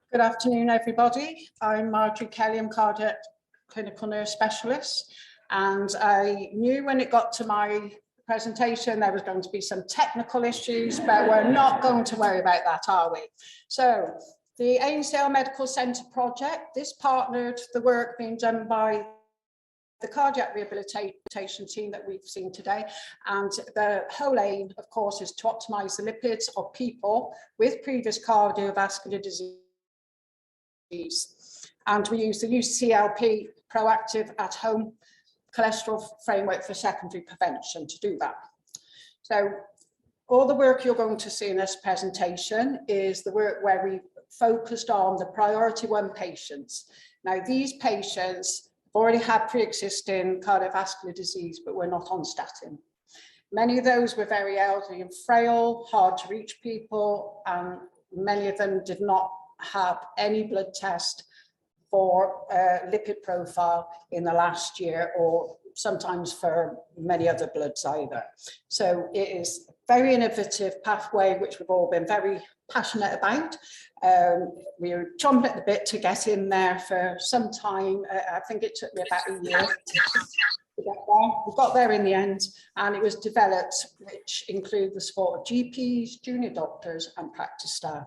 Good afternoon, everybody. I'm Marjorie Kelly, I'm cardiac clinical nurse specialist, and I knew when it got to my presentation there was going to be some technical issues, but we're not going to worry about that, are we? So the Ainsdale Medical Centre project, this partnered the work being done by the cardiac rehabilitation team that we've seen today, and the whole aim, of course, is to optimise the lipids of people with previous cardiovascular disease. And we use the UCLP proactive at home cholesterol framework for secondary prevention to do that. So all the work you're going to see in this presentation is the work where we focused on the priority 1 patients. Now these patients already had pre-existing cardiovascular disease but were not on statin. Many of those were very elderly and frail, hard to reach people, and many of them did not have any blood test for lipid profile in the last year, or sometimes for many other bloods either. So it is a very innovative pathway which we've all been very passionate about. We were chomping at the bit to get in there for some time. I think it took me about a year to get there. We got there in the end, and it was developed, which include the support of GPs, junior doctors and practice staff.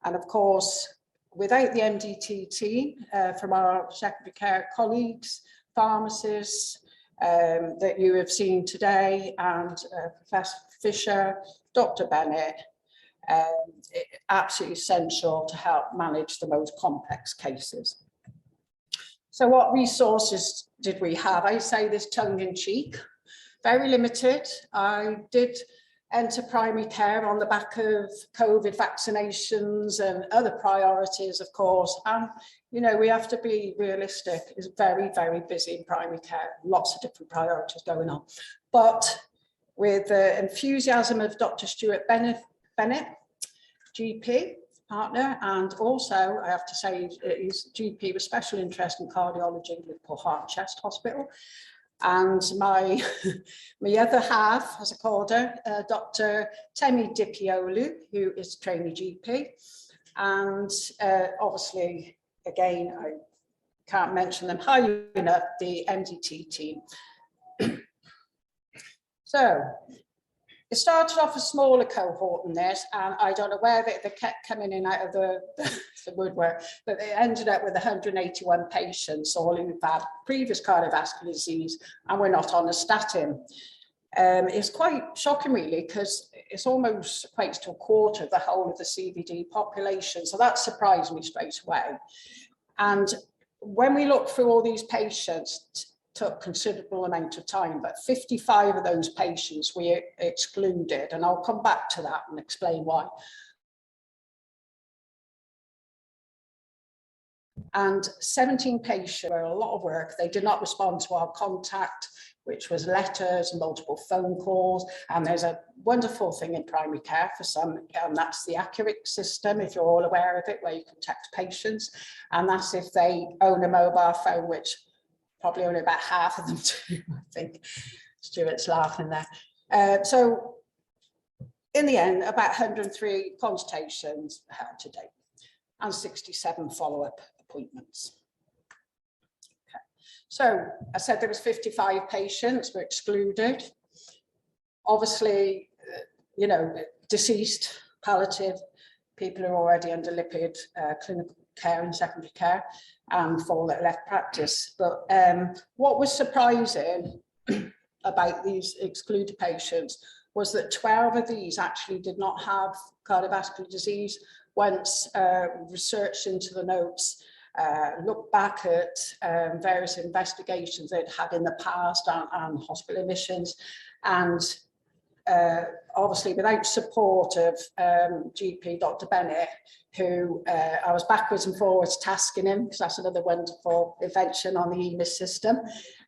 And of course, without the MDT team from our secondary care colleagues, pharmacists that you have seen today, and Professor Fisher, Dr. Bennett, absolutely essential to help manage the most complex cases. So what resources did we have? I say this tongue in cheek, very limited. I did enter primary care on the back of COVID vaccinations and other priorities, of course. And, you know, we have to be realistic. It's very, very busy in primary care. Lots of different priorities going on. But with the enthusiasm of Dr. Stuart Bennett, GP partner, and also, I have to say, he's GP with special interest in cardiology with Liverpool Heart and Chest Hospital. And my other half, as I called her, Dr. Temi Dipiolu, who is a trainee GP. And obviously, again, I can't mention them highly enough, the MDT team. So it started off a smaller cohort in this, and I don't know where they kept coming in out of the woodwork, but they ended up with 181 patients, all who've had previous cardiovascular disease and were not on a statin. It's quite shocking, really, because it's almost equates to a quarter of the whole of the CVD population. So that surprised me straight away. And when we look through all these patients, took considerable amount of time, but 55 of those patients we excluded, and I'll come back to that and explain why. And 17 patients were a lot of work. They did not respond to our contact, which was letters, multiple phone calls. And there's a wonderful thing in primary care for some, and that's the Accurate system, if you're all aware of it, where you can text patients. And that's if they own a mobile phone, which probably only about half of them do, I think. Stuart's laughing there. So in the end, about 103 consultations held to date and 67 follow-up appointments. Okay. So I said there was 55 patients were excluded. Obviously, you know, deceased, palliative, people who are already under lipid clinical care and secondary care, and for that left practice. But what was surprising about these excluded patients was that 12 of these actually did not have cardiovascular disease. Once researched into the notes, looked back at various investigations they'd had in the past and hospital admissions, and obviously without support of GP Dr. Bennett, who I was backwards and forwards tasking him, because that's another wonderful invention on the EMIS system,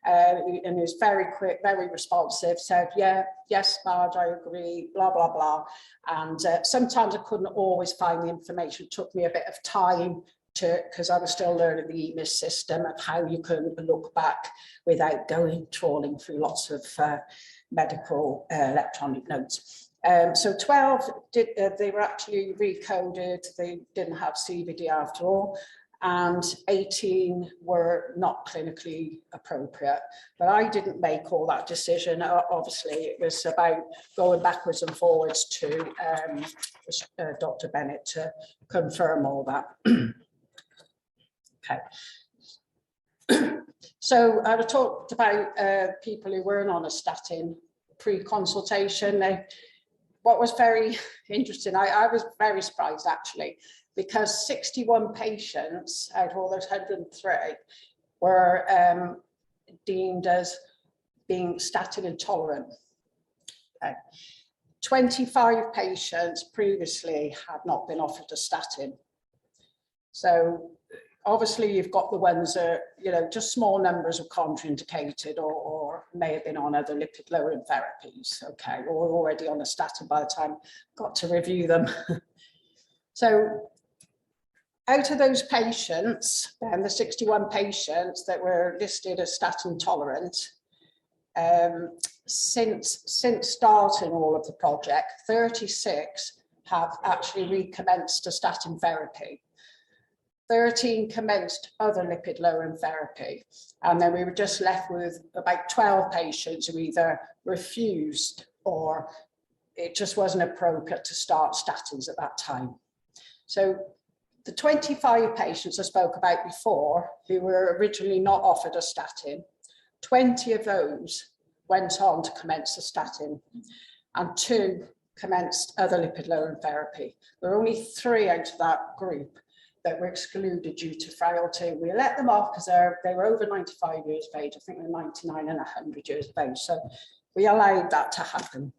and he was very quick, very responsive, said, yeah, yes, Marge, I agree, blah, blah, blah. And sometimes I couldn't always find the information. It took me a bit of time because I was still learning the EMIS system of how you can look back without trawling through lots of medical electronic notes. So 12 did, they were actually recoded, they didn't have CBD after all, and 18 were not clinically appropriate. But I didn't make all that decision. Obviously, it was about going backwards and forwards to Dr. Bennett to confirm all that. Okay. So I talked about people who weren't on a statin pre-consultation. What was very interesting, I was very surprised actually, because 61 patients out of all those 103 were deemed as being statin intolerant. Okay. 25 patients previously had not been offered a statin. So obviously you've got the ones that, you know, just small numbers of contraindicated or may have been on other lipid lowering therapies, okay, or already on a statin by the time got to review them. So out of those patients, then the 61 patients that were listed as statin intolerant, since starting all of the project, 36 have actually recommenced a statin therapy. 13 commenced other lipid lowering therapy, and then we were just left with about 12 patients who either refused or it just wasn't appropriate to start statins at that time. So the 25 patients I spoke about before who were originally not offered a statin, 20 of those went on to commence a statin and 2 commenced other lipid lowering therapy. There were only 3 out of that group that were excluded due to frailty. We let them off because they were over 95 years of age. I think they're 99 and 100 years of age. So we allowed that to happen.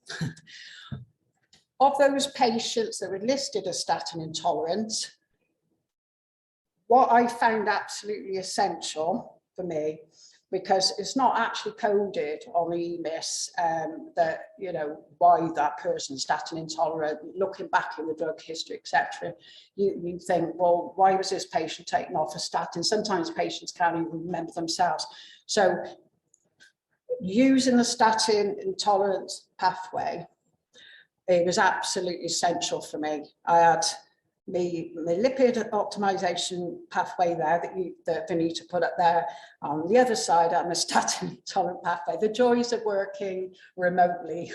Of those patients that were listed as statin intolerant, what I found absolutely essential for me, because it's not actually coded on the EMIS that, you know, why that person's statin intolerant, looking back in the drug history, etc. You think, well, why was this patient taken off a statin? Sometimes patients can't even remember themselves. So using the statin intolerance pathway, it was absolutely essential for me. I had the lipid optimization pathway there that they need to put up there. On the other side, I'm a statin intolerant pathway. The joys of working remotely,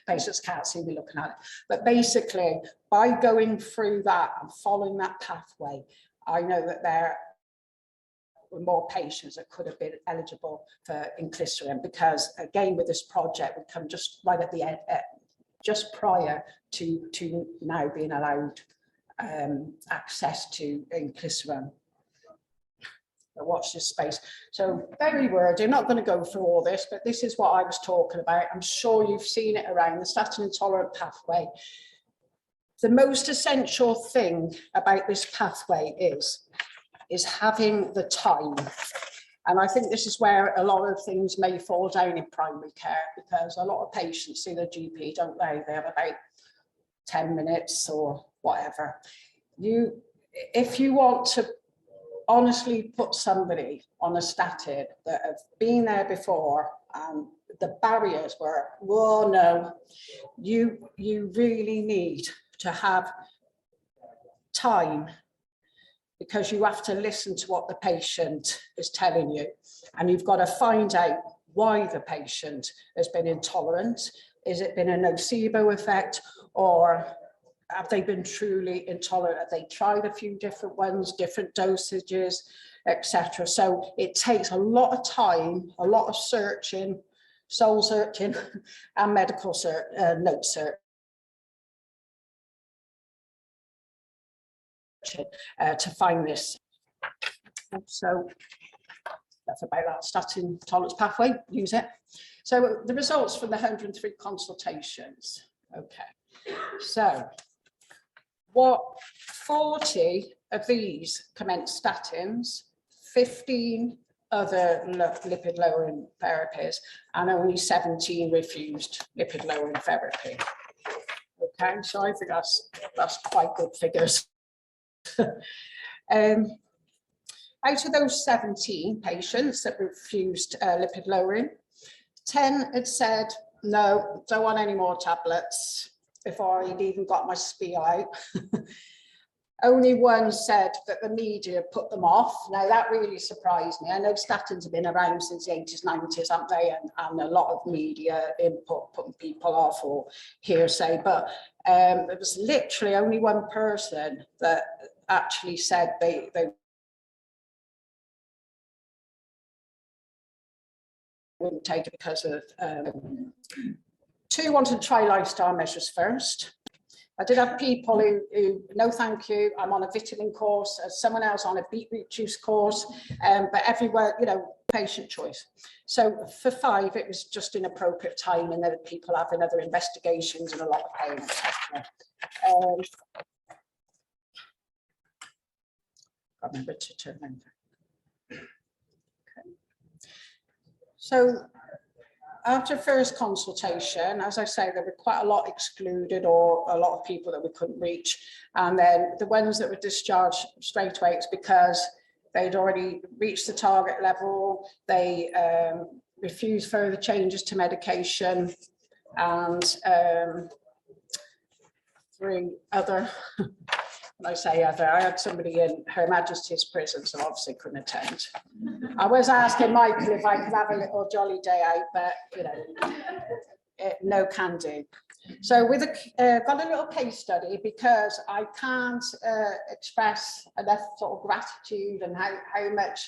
patients can't see me looking at it. But basically, by going through that and following that pathway, I know that there were more patients that could have been eligible for inclisiran, because again, with this project, we come just right at the end, just prior to now being allowed access to inclisiran. So watch this space. So very wordy, I'm not going to go through all this, but this is what I was talking about. I'm sure you've seen it around the statin intolerant pathway. The most essential thing about this pathway is having the time. And I think this is where a lot of things may fall down in primary care, because a lot of patients see their GP, don't they? They have about 10 minutes or whatever. If you want to honestly put somebody on a statin that have been there before and the barriers were, well, no, you really need to have time, because you have to listen to what the patient is telling you, and you've got to find out why the patient has been intolerant. Is it been a nocebo effect, or have they been truly intolerant? Have they tried a few different ones, different dosages, etc.? So it takes a lot of time, a lot of searching, soul searching, and medical note search. To find this. So that's about that statin tolerance pathway, use it. So the results from the 103 consultations. Okay, so what 40 of these commenced statins, 15 other lipid lowering therapies, and only 17 refused lipid lowering therapy. Okay, so I think that's quite good figures. Out of those 17 patients that refused lipid lowering, 10 had said, no, don't want any more tablets. before I'd even got my spiel out. Only one said that the media put them off. Now that really surprised me. I know statins have been around since the 80s, 90s, haven't they? And a lot of media input putting people off or hearsay, but there was literally only one person that actually said they wouldn't take it because of, two wanted to try lifestyle measures first. I did have people who no thank you, I'm on a vitamin course, someone else on a beetroot juice course, but everywhere, you know, patient choice. So for 5, it was just inappropriate time, and there were people having other investigations and a lot of pain, etc. I remember to turn over. Okay. So after first consultation, as I say, there were quite a lot excluded or a lot of people that we couldn't reach. And then the ones that were discharged straight away, it's because they'd already reached the target level. They refused further changes to medication, and 3 other, when I say other, I had somebody in Her Majesty's prison, so obviously couldn't attend. I was asking Michael if I could have a little jolly day out, but you know, no can do. So with got a little case study, because I can't express enough sort of gratitude and how much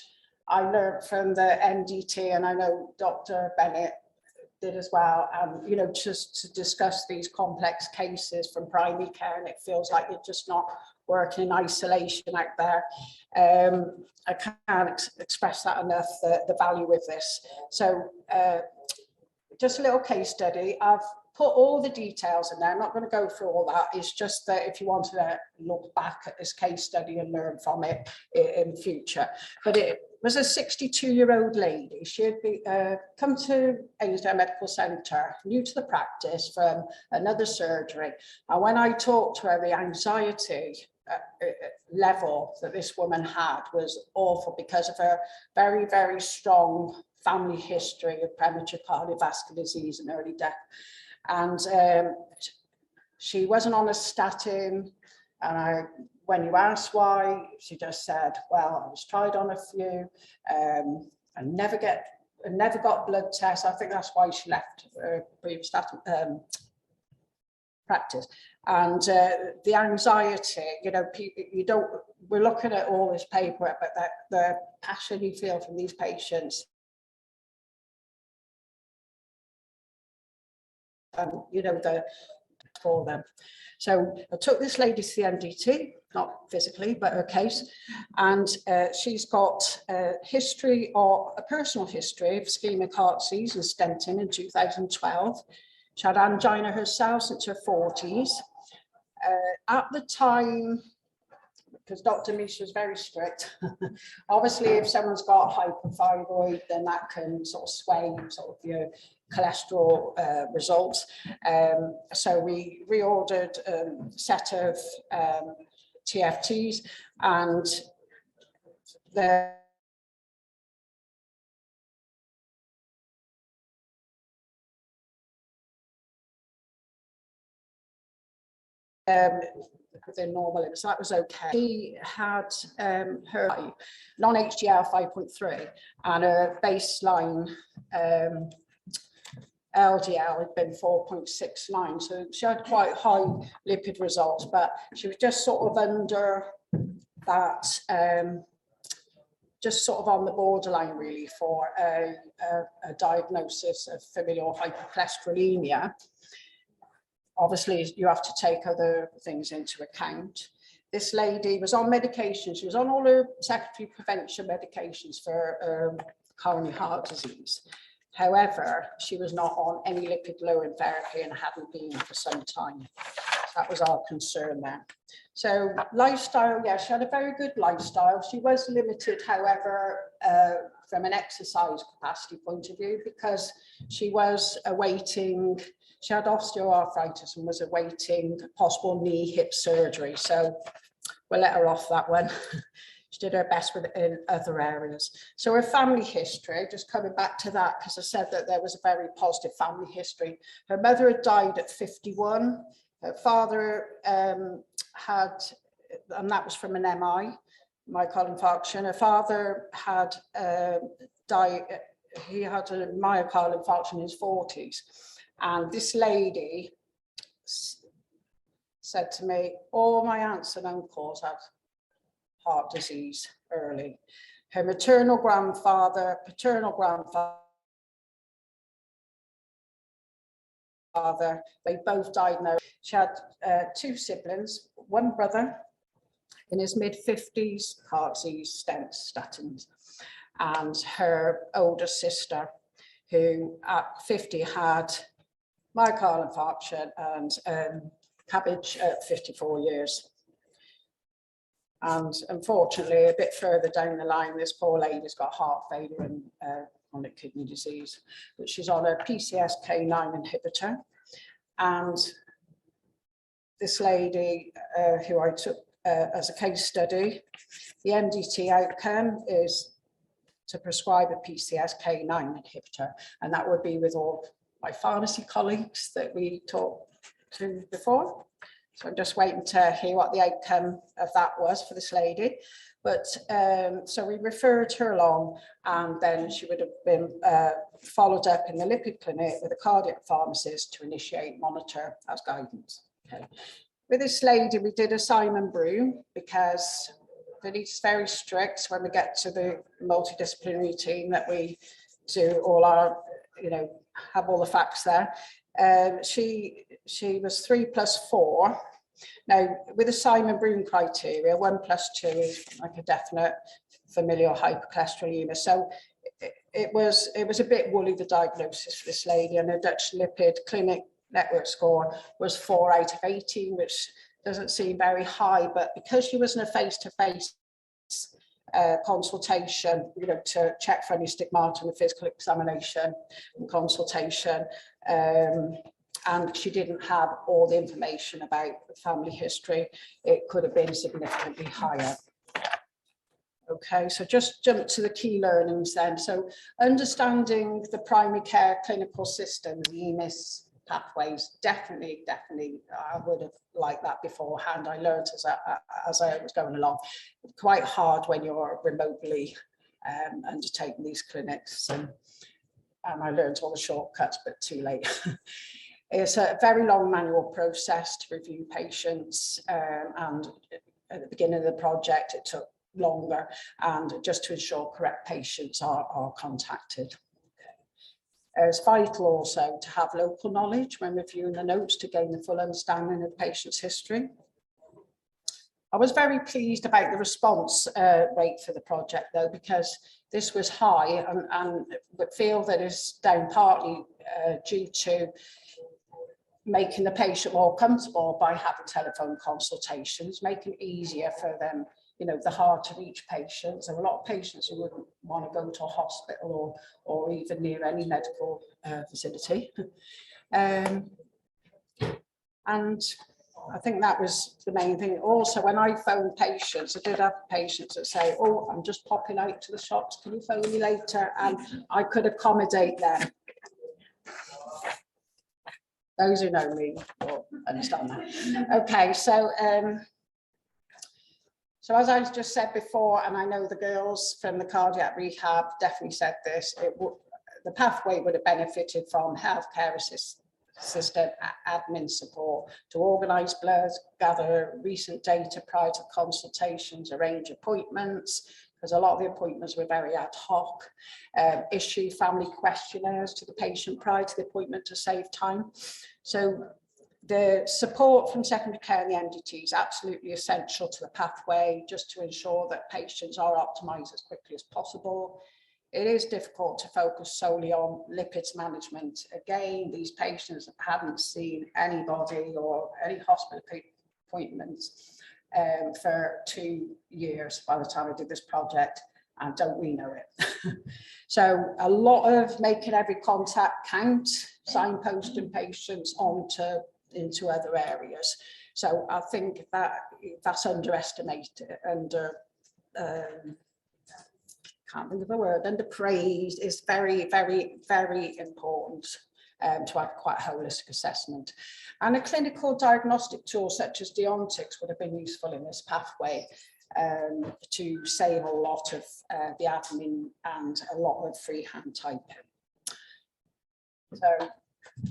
I learned from the MDT, and I know Dr. Bennett did as well, you know, just to discuss these complex cases from primary care, and it feels like you're just not working in isolation out there. I can't express that enough, the value of this. So just a little case study. I've put all the details in there. I'm not going to go through all that. It's just that if you want to look back at this case study and learn from it in future. But it was a 62-year-old lady. She had come to Ainsdale Medical Centre, new to the practice from another surgery. And when I talked to her, the anxiety level that this woman had was awful because of her very, very strong family history of premature cardiovascular disease and early death. And she wasn't on a statin, and when you asked why, she just said, well, I was tried on a few, and never got blood tests. I think that's why she left previous statin practice. And the anxiety, you know, we're looking at all this paperwork, but the passion you feel from these patients, you know, for them. So I took this lady to the MDT, not physically, but her case, and she's got a personal history of ischemic heart disease and stenting in 2012. She had angina herself since her 40s. At the time, because Dr. Misha was very strict, obviously if someone's got hypothyroid, then that can sort of sway sort of your cholesterol results. So we reordered a set of TFTs, and the within normal limits, so that was okay. She had her non-HDL 5.3 and her baseline LDL had been 4.69, so she had quite high lipid results, but she was just sort of under that, just sort of on the borderline really for a diagnosis of familial hypercholesterolemia. Obviously, you have to take other things into account. This lady was on medication. She was on all her secondary prevention medications for coronary heart disease. However, she was not on any lipid-lowering therapy and hadn't been for some time. So that was our concern there. So lifestyle, yeah, she had a very good lifestyle. She was limited, however, from an exercise capacity point of view, because she was awaiting, she had osteoarthritis and was awaiting possible knee hip surgery. So we'll let her off that one. She did her best in other areas. So her family history, just coming back to that, because I said that there was a very positive family history. Her mother had died at 51. Her father had, and that was from an MI, myocardial infarction. Her father had died, he had a myocardial infarction in his 40s. And this lady said to me, all my aunts and uncles had heart disease early. Her maternal grandfather, paternal grandfather, they both diagnosed. She had 2 siblings, one brother in his mid-50s, heart disease, stents, statins, and her older sister, who at 50 had myocardial infarction and cabbage at 54 years. And unfortunately, a bit further down the line, this poor lady's got heart failure and chronic kidney disease, but she's on a PCSK9 inhibitor. And this lady, who I took as a case study, the MDT outcome is to prescribe a PCSK9 inhibitor, and that would be with all my pharmacy colleagues that we talked to before. So I'm just waiting to hear what the outcome of that was for this lady. But so we referred her along, and then she would have been followed up in the Lipid clinic with a cardiac pharmacist to initiate monitor as guidance. Okay. With this lady, we did a Simon Broom because it's very strict when we get to the multidisciplinary team that we do all our, have all the facts there. She was 3+4. Now, with the Simon Broom criteria, 1+2 is like a definite familial hypercholesterolemia. So it was a bit woolly, the diagnosis for this lady, and the Dutch Lipid Clinic Network score was 4 out of 18, which doesn't seem very high, but because she was in a face-to-face consultation, to check for any stigmata in the physical examination and consultation, and she didn't have all the information about the family history, it could have been significantly higher. Okay, so just jump to the key learnings then. So understanding the primary care clinical system, the EMIS pathways, definitely, I would have liked that beforehand. I learned as I was going along. Quite hard when you're remotely undertaking these clinics, and I learned all the shortcuts, but too late. It's a very long manual process to review patients, and at the beginning of the project it took longer, and just to ensure correct patients are contacted. It's vital also to have local knowledge when reviewing the notes to gain the full understanding of the patient's history. I was very pleased about the response rate for the project though, because this was high, and but feel that it's down partly due to making the patient more comfortable by having telephone consultations, making it easier for them, the hard to reach patients. There are a lot of patients who wouldn't want to go to a hospital or even near any medical facility. And I think that was the main thing. Also, when I phone patients, I did have patients that say, oh, I'm just popping out to the shops, can you phone me later? And I could accommodate them. Those who know me will understand that. Okay, so so as I just said before, and I know the girls from the cardiac rehab definitely said this, the pathway would have benefited from healthcare assistant admin support to organise bloods, gather recent data prior to consultations, arrange appointments, because a lot of the appointments were very ad hoc, issue family questionnaires to the patient prior to the appointment to save time. So the support from secondary care and the MDT is absolutely essential to the pathway, just to ensure that patients are optimised as quickly as possible. It is difficult to focus solely on lipids management. Again, these patients haven't seen anybody or any hospital appointments for 2 years by the time I did this project, and don't we know it. So a lot of making every contact count, signposting patients into other areas. So I think that's underestimated, can't think of a word, underpraised is very, very, very important. to have quite a holistic assessment. And a clinical diagnostic tool such as Deontics would have been useful in this pathway to save a lot of the admin and a lot of freehand typing. So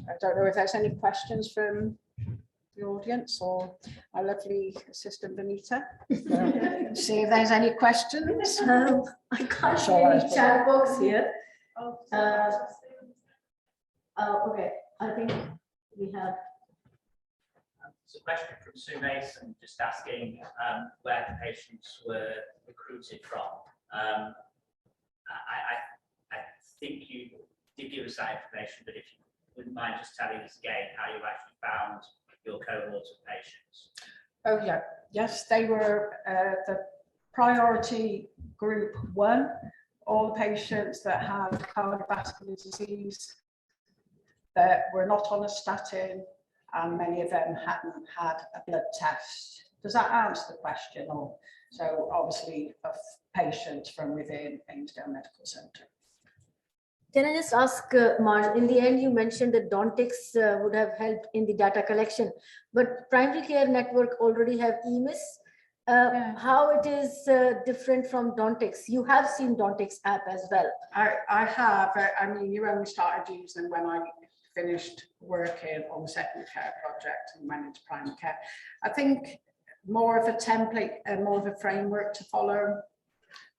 I don't know if there's any questions from the audience or our lovely assistant Benita. See if there's any questions. I can't see any chat box here. Okay, I think we have. It's a question from Sue Mason, just asking where the patients were recruited from. I think you did give us that information, but if you wouldn't mind just telling us again how you actually found your cohort of patients. Oh yeah, yes, they were the priority group 1, all patients that have cardiovascular disease that were not on a statin, and many of them hadn't had a blood test. Does that answer the question? Or so obviously of patients from within Ainsdale Medical Centre. Can I just ask, Marge, in the end, you mentioned that Dontix would have helped in the data collection, but primary care network already have EMIS. Yeah. How it is different from Dontix? You have seen Dontix app as well. I have. I mean, you only started using them when I finished working on the secondary care project and went into primary care. I think more of a template and more of a framework to follow,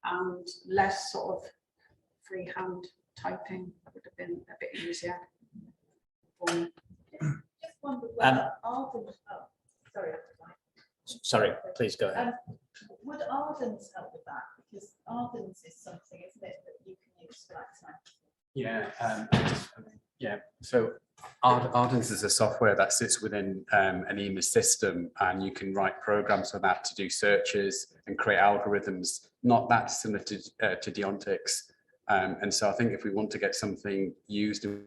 and less sort of freehand typing would have been a bit easier for me. Just wondered whether Ardent, Sorry, please go ahead. would Ardent help with that? Because Ardent is something, isn't it, that you can use for that time? Yeah. So Ardent is a software that sits within an EMIS system, and you can write programs for that to do searches and create algorithms, not that similar to Deontics. And so I think if we want to get something used in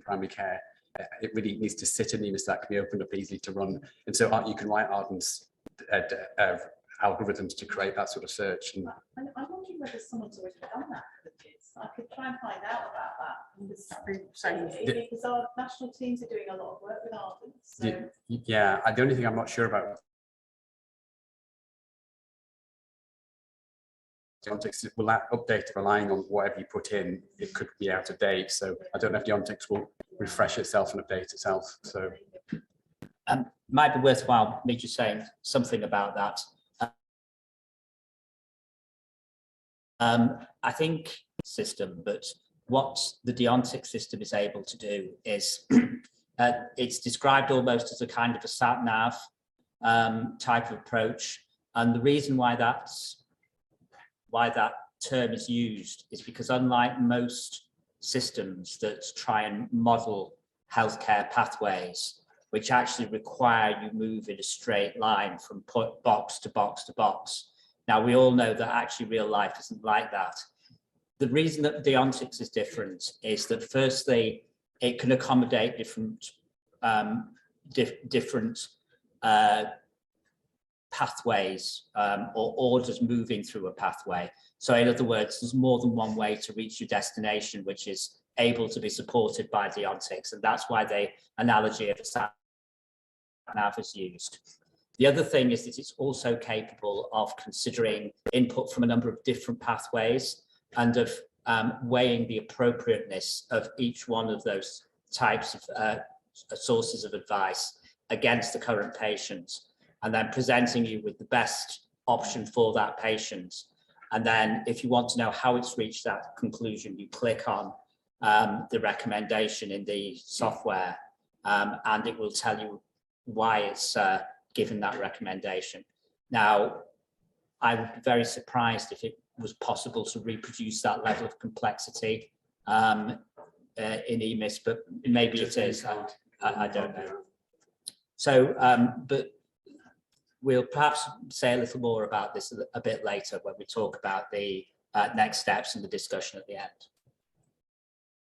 primary care, it really needs to sit in EMIS that can be opened up easily to run. And so you can write Ardent's algorithms to create that sort of search. And I'm wondering whether someone's already done that for the kids. I could try and find out about that. Because our national teams are doing a lot of work with Ardent. So. Yeah, the only thing I'm not sure about Deontics, will that update relying on whatever you put in? It could be out of date, so I don't know if Deontics will refresh itself and update itself. So Might be worthwhile me just saying something about that. I think system, but what the Deontics system is able to do is it's described almost as a kind of a sat nav type of approach, and the reason why that term is used is because unlike most systems that try and model healthcare pathways, which actually require you move in a straight line from box to box to box. Now, we all know that actually real life isn't like that. The reason that Deontics is different is that firstly, it can accommodate different pathways or orders moving through a pathway. So in other words, there's more than one way to reach your destination, which is able to be supported by Deontics. And that's why the analogy of a sat nav is used. The other thing is that it's also capable of considering input from a number of different pathways and of weighing the appropriateness of each one of those types of sources of advice against the current patient, and then presenting you with the best option for that patient. And then if you want to know how it's reached that conclusion, you click on the recommendation in the software, and it will tell you why it's given that recommendation. Now, I would be very surprised if it was possible to reproduce that level of complexity in EMIS, but maybe it is, I don't know. So, but we'll perhaps say a little more about this a bit later when we talk about the next steps and the discussion at the end.